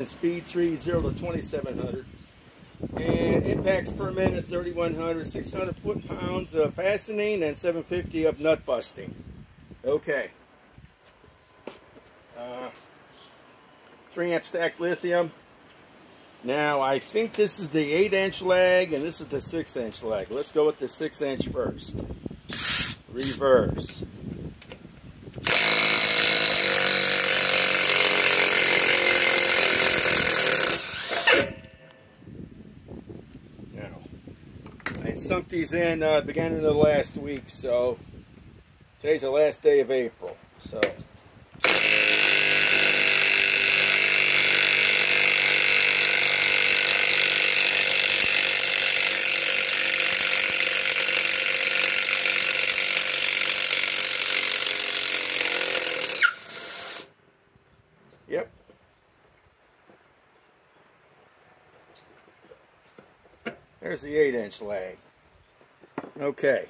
Speed 30 to 2700, and impacts per minute 3100, 600 foot-pounds of fastening, and 750 of nut busting. Okay. 3-amp stack lithium. Now I think this is the 8-inch lag and this is the 6-inch lag. Let's go with the 6-inch first. Reverse. I sunk these in beginning of the last week, so today's the last day of April. So yep. There's the 8-inch lag. Okay.